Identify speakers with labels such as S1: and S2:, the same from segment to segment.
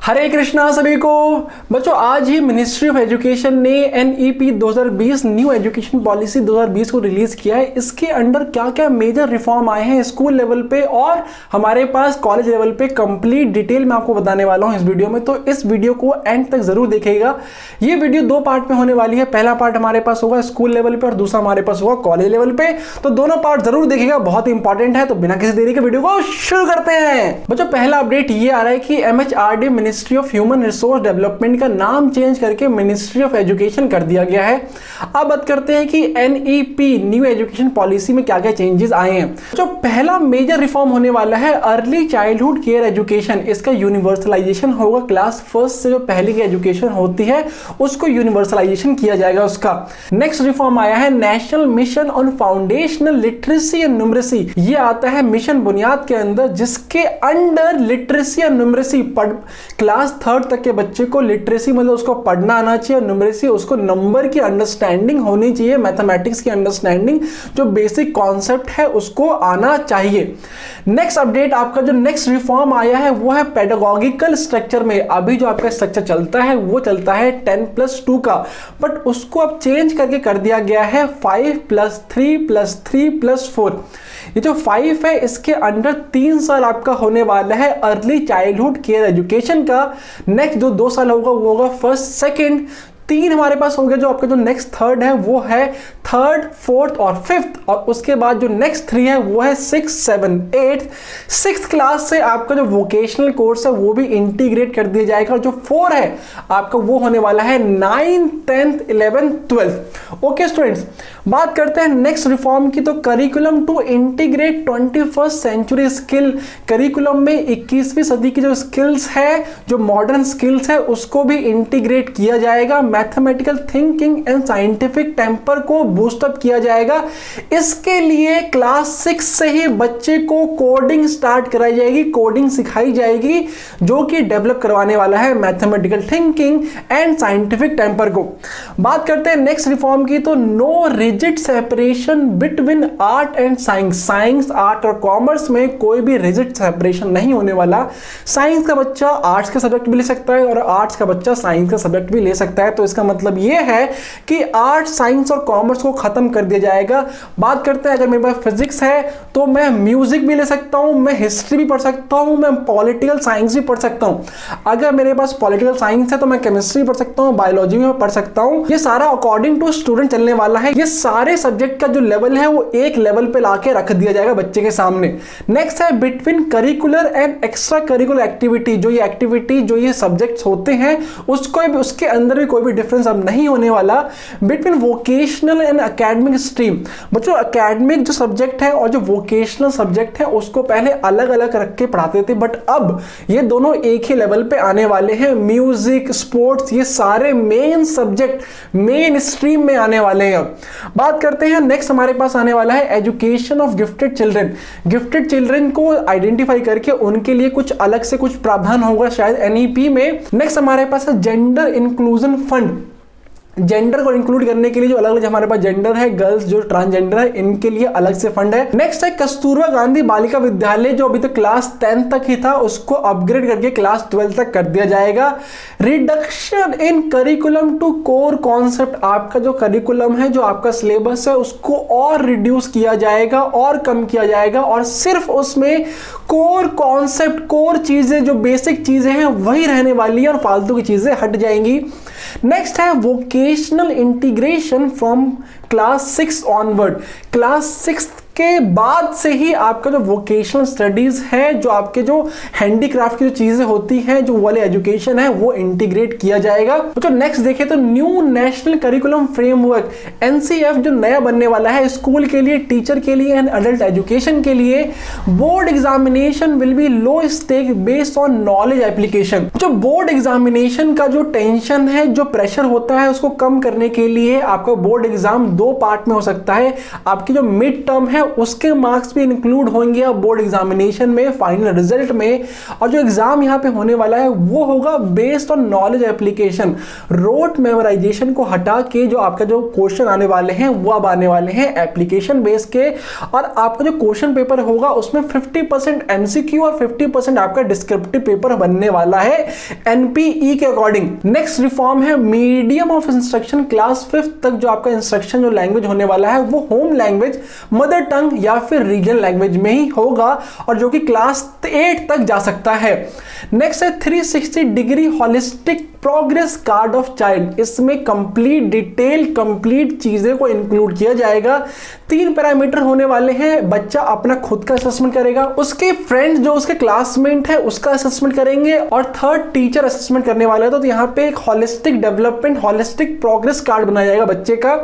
S1: हरे कृष्णा सभी को। बच्चों आज ही मिनिस्ट्री ऑफ एजुकेशन ने NEP 2020 न्यू एजुकेशन पॉलिसी 2020 को रिलीज किया है। इसके अंडर क्या क्या मेजर रिफॉर्म आए हैं स्कूल लेवल पे और हमारे पास कॉलेज लेवल पे कंप्लीट डिटेल में आपको बताने वाला हूं इस वीडियो में, तो इस वीडियो को एंड तक जरूर देखिएगा। ये वीडियो दो पार्ट में होने वाली है। पहला पार्ट हमारे पास होगा स्कूल लेवल पे और दूसरा हमारे पास होगा कॉलेज लेवल पे, तो दोनों पार्ट जरूर देखिएगा, बहुत इंपॉर्टेंट है। तो बिना किसी देरी के वीडियो को शुरू करते हैं। बच्चों पहला अपडेट ये आ रहा है कि MHRD ministry of human resource development का नाम चेंज करके मिनिस्ट्री ऑफ एजुकेशन कर दिया गया है। अब बात करते हैं कि NEP न्यू एजुकेशन पॉलिसी में क्या क्या चेंजेस आए हैं। जो पहला मेजर रिफॉर्म होने वाला है अर्ली चाइल्डहुड केयर एजुकेशन, इसका यूनिवर्सलाइजेशन होगा। क्लास फर्स्ट से जो पहले की एजुकेशन होती है उसको यूनिवर्सलाइजेशन किया जाएगा उसका। नेक्स्ट रिफॉर्म आया है national mission on foundational literacy and numeracy. ये आता है मिशन बुनियाद के अंदर, जिसके under literacy and numeracy class third तक के बच्चे को लिटरेसी मतलब उसको पढ़ना आना चाहिए और न्यूमरेसी उसको नंबर की अंडरस्टैंडिंग होनी चाहिए, मैथमेटिक्स की अंडरस्टैंडिंग जो बेसिक कॉन्सेप्ट है उसको आना चाहिए। नेक्स्ट अपडेट आपका जो नेक्स्ट रिफॉर्म आया है वो है पेडागोगिकल स्ट्रक्चर में। अभी जो आपका स्ट्रक्चर चलता है वो चलता है 10+2 का, बट उसको अब चेंज करके कर दिया गया है 5+3+3+4। ये जो 5 है इसके अंडर 3 साल आपका होने वाला है अर्ली चाइल्डहुड केयर एजुकेशन का। नेक्स्ट जो 2 साल होगा वो होगा फर्स्ट सेकंड। 3 हमारे पास हो गया। जो आपका जो नेक्स्ट थर्ड है वो है थर्ड, फोर्थ और फिफ्थ, और उसके बाद जो नेक्स्ट 3 है वो है 6, 7, 8। 6th क्लास से आपका जो वोकेशनल कोर्स है वो भी इंटीग्रेट कर दिया जाएगा। और जो 4 है आपका वो होने वाला है 9th, 10th, 11th, 12th। Okay students, बात करते हैं नेक्स्ट रिफॉर्म की। तो curriculum to integrate 21st century skill, curriculum में 21वीं सदी की जो स्किल्स है, जो मॉडर्न स्किल्स है उसको भी इंटीग्रेट किया जाएगा। Mathematical thinking and scientific temper को बूस्टअप किया जाएगा। इसके लिए क्लास 6 से ही बच्चे को कोडिंग स्टार्ट कराई जाएगी, कोडिंग सिखाई जाएगी, जो कि डेवलप करवाने वाला है mathematical thinking and scientific temper को। बात करते हैं नेक्स्ट रिफॉर्म की। तो no rigid separation between art and science, science art और कॉमर्स में कोई भी रिजिड सेपरेशन नहीं होने वाला। साइंस का बच्चा आर्ट्स का सब्जेक्ट भी ले सकता है और आर्ट्स का बच्चा साइंस का सब्जेक्ट भी ले सकता है। तो इसका मतलब यह है कि आर्ट, साइंस और कॉमर्स को खत्म कर दिया जाएगा। बात करते हैं अगर मेरे पास फिजिक्स है तो मैं म्यूजिक भी ले सकता हूं, मैं हिस्ट्री भी पढ़ सकता हूं, मैं पॉलिटिकल साइंस भी पढ़ सकता हूं। अगर मेरे पास पॉलिटिकल साइंस है तो मैं केमिस्ट्री पढ़ सकता हूं, बायोलॉजी भी पढ़ सकता हूं। ये सारा अकॉर्डिंग टू स्टूडेंट चलने वाला है। ये सारे सब्जेक्ट का जो लेवल है वो एक लेवल पे लाके रख दिया जाएगा बच्चे के सामने। नेक्स्ट है between curricular and extra curricular activity, जो ये एक्टिविटी जो ये सब्जेक्ट्स होते हैं उसको उसके अंदर भी कोई भी डिफरेंस अब नहीं होने वाला। Between vocational and academic stream, बच्चों एकेडमिक जो सब्जेक्ट है और जो वोकेशनल सब्जेक्ट है उसको पहले अलग अलग रख के पढ़ाते थे, बट अब ये दोनों एक ही लेवल पे आने वाले हैं। म्यूजिक, स्पोर्ट्स, ये सारे मेन सब्जेक्ट मेन स्ट्रीम में आने वाले हैं। बात करते हैं नेक्स्ट हमारे पास आने वाला है education of gifted children. Gifted children को आइडेंटिफाई करके उनके लिए कुछ अलग से कुछ प्रावधान होगा शायद NEP में। नेक्स्ट हमारे पास है जेंडर इंक्लूजन फंड। जेंडर को इंक्लूड करने के लिए जो अलग अलग हमारे पास जेंडर है, गर्ल्स जो ट्रांसजेंडर है, इनके लिए अलग से फंड है। नेक्स्ट है कस्तूरबा गांधी बालिका विद्यालय, जो अभी तक क्लास 10 तक ही था उसको अपग्रेड करके क्लास 12 तक कर दिया जाएगा। Reduction in curriculum to core concept, आपका जो करिकुलम है, जो आपका सिलेबस है उसको और रिड्यूस किया जाएगा और कम किया जाएगा और सिर्फ उसमें कोर कॉन्सेप्ट, कोर चीजें जो बेसिक चीजें हैं वही रहने वाली है और फालतू की चीजें हट जाएंगी। नेक्स्ट है vocational integration from class 6 onward. Class 6 के बाद से ही आपका जो वोकेशनल स्टडीज है, जो आपके जो हैंडीक्राफ्ट की जो चीजें होती हैं, जो वाले एजुकेशन है वो इंटीग्रेट किया जाएगा। तो नेक्स्ट देखें तो new national curriculum framework NCF जो नया बनने वाला है स्कूल के लिए, टीचर के लिए एंड अडल्ट एजुकेशन के लिए। Board examination will be low stake based on knowledge application. जो बोर्ड एग्जामिनेशन का जो टेंशन है, जो प्रेशर होता है, उसको कम करने के लिए आपका बोर्ड एग्जाम 2 पार्ट में हो सकता है। आपकी जो मिड टर्म है उसके मार्क्स भी इंक्लूड होंगे बोर्ड एग्जामिनेशन में, फाइनल रिजल्ट में। और जो एग्जाम यहाँ पे होने वाला है वो होगा based on knowledge application. Rote memorisation को हटा के जो आपका जो क्वेश्चन आने वाले हैं वो अब आने वाले हैं एप्लीकेशन बेस के। और आपका जो क्वेश्चन पेपर होगा उसमें 50% एमसीक्यू और 50% आपका डिस्क्रिप्टिव पेपर बनने वाला है एनपीई के अकॉर्डिंग। नेक्स्ट रिफॉर्म है medium of instruction. Class 5th तक जो आपका इंस्ट्रक्शन जो लैंग्वेज होने वाला है वो होम लैंग्वेज, मदर टंग या फिर रीजनल लैंग्वेज में ही होगा, और जो कि क्लास 8 तक जा सकता है। नेक्स्ट है 360 degree holistic progress card of child. इसमें कंप्लीट डिटेल, कंप्लीट चीजें को इंक्लूड किया जाएगा। 3 पैरामीटर होने वाले हैं। बच्चा अपना खुद का असेसमेंट करेगा, उसके फ्रेंड्स जो उसके क्लासमेट है उसका असेसमेंट करेंगे, और थर्ड टीचर असेसमेंट करने वाला है। तो यहाँ पे एक holistic development, holistic progress card बनाया जाएगा बच्चे का।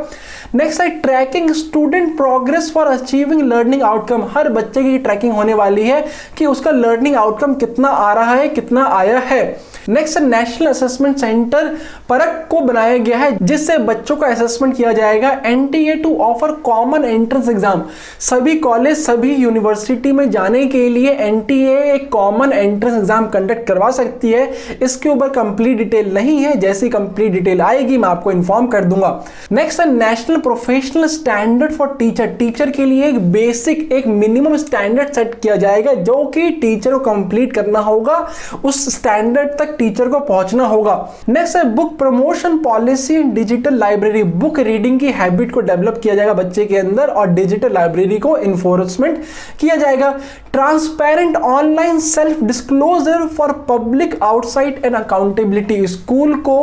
S1: नेक्स्ट है tracking student progress for achieving learning outcome. हर बच्चे की ट्रैकिंग होने वाली है कि उसका लर्निंग आउटकम कितना आ रहा है, कितना आया है। नेक्स्ट है नेशनल असेसमेंट सेंटर परख को बनाया गया है जिससे बच्चों का असेसमेंट किया जाएगा। NTA to offer common entrance exam. सभी कॉलेज, सभी यूनिवर्सिटी में जाने के लिए एनटीए एक कॉमन एंट्रेंस एग्जाम कंडक्ट करवा सकती है। इसके ऊपर कंप्लीट डिटेल नहीं है, जैसी कंप्लीट डिटेल आएगी मैं आपको इन्फॉर्म कर दूंगा। नेक्स्ट है national professional standard for teacher. Teacher के लिए एक बेसिक, एक मिनिमम स्टैंडर्ड सेट किया जाएगा जो कि टीचर को कंप्लीट करना होगा, उस स्टैंडर्ड तक टीचर को पहुंचना होगा। नेक्स्ट है book promotion policy in digital library. Book reading की हैबिट को डेवलप किया जाएगा बच्चे के अंदर, और डिजिटल लाइब्रेरी को इन्फोर्समेंट किया जाएगा। Transparent online self disclosure for public outside and accountability. School को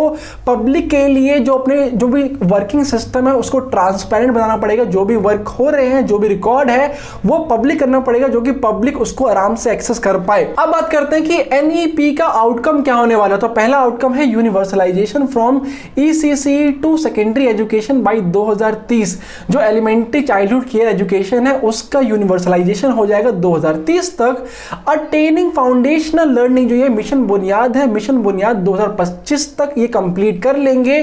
S1: पब्लिक के लिए जो अपने जो भी वर्किंग सिस्टम है उसको ट्रांसपेरेंट बनाना पड़ेगा। जो भी वर्क हो रहे हैं, जो भी रिकॉर्ड है वो पब्लिक करना पड़ेगा, जो कि पब्लिक उसको आराम से एक्सेस कर पाए। अब बात करते हैं कि एनईपी का आउटकम क्या होने वाला। तो पहला आउटकम है universalisation from ECC to secondary education by 2030। जो एलिमेंट्री चाइल्डहुड केयर एजुकेशन है उसका यूनिवर्सलाइजेशन हो जाएगा 2030 तक। अटेनिंग फाउंडेशनल लर्निंग, जो ये मिशन बुनियाद है, मिशन बुनियाद 2025 तक ये कंप्लीट कर लेंगे।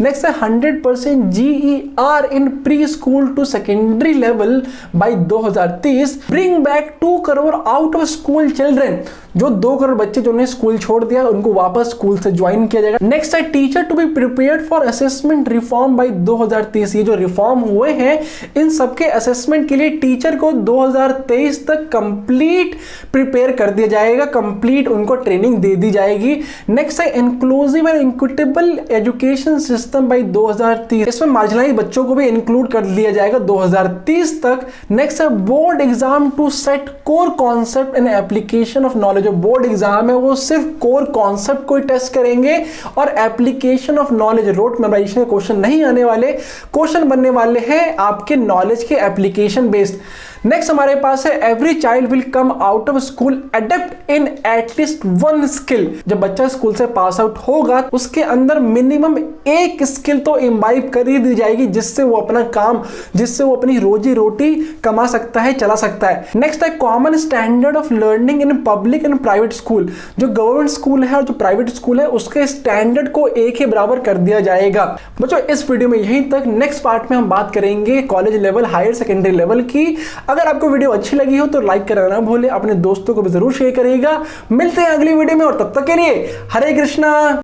S1: नेक्स्ट है 100% GER in pre school to secondary level by 2030। Bring back 2 crore out of school children. जो 2 करोड़ बच्चे जो ने स्कूल छोड़ दिया उनको वापस स्कूल से ज्वाइन किया जाएगा। नेक्स्ट है teacher to be prepared for assessment reform by 2030। ये जो रिफॉर्म हुए हैं इन सबके असेसमेंट के लिए टीचर को 2023 तक कंप्लीट प्रिपेयर कर दिया जाएगा, कंप्लीट उनको ट्रेनिंग दे दी जाएगी। नेक्स्ट है inclusive and equitable education system by 2030। इसमें मार्जिनलाइज बच्चों को भी इंक्लूड कर लिया जाएगा 2030 तक। नेक्स्ट है board exam to set core concept and application of knowledge. जो बोर्ड एग्जाम है वो सिर्फ कोर कॉन्सेप्ट को ही टेस्ट करेंगे और application of knowledge, rote memorisation के क्वेश्चन नहीं आने वाले, क्वेश्चन बनने वाले हैं आपके नॉलेज के एप्लीकेशन बेस्ड। नेक्स्ट हमारे पास है every child will come out of school adept in at least 1 skill. जब बच्चा स्कूल से पास आउट होगा उसके अंदर मिनिमम 1 स्किल तो इम्बाइब कर ही दी जाएगी जिससे वो अपना काम, जिससे वो अपनी रोजी रोटी कमा सकता है, चला सकता है। नेक्स्ट है common standard of learning in public and private school. जो गवर्नमेंट स्कूल है और जो प्राइवेट स्कूल है उसके स्टैंडर्ड को एक ही बराबर कर दिया जाएगा। बच्चों इस वीडियो में यहीं तक। नेक्स्ट पार्ट में हम बात करेंगे college level, higher secondary level की। अगर आपको वीडियो अच्छी लगी हो तो लाइक करना ना भूले, अपने दोस्तों को भी जरूर शेयर करिएगा। मिलते हैं अगली वीडियो में और तब तक के लिए हरे कृष्णा।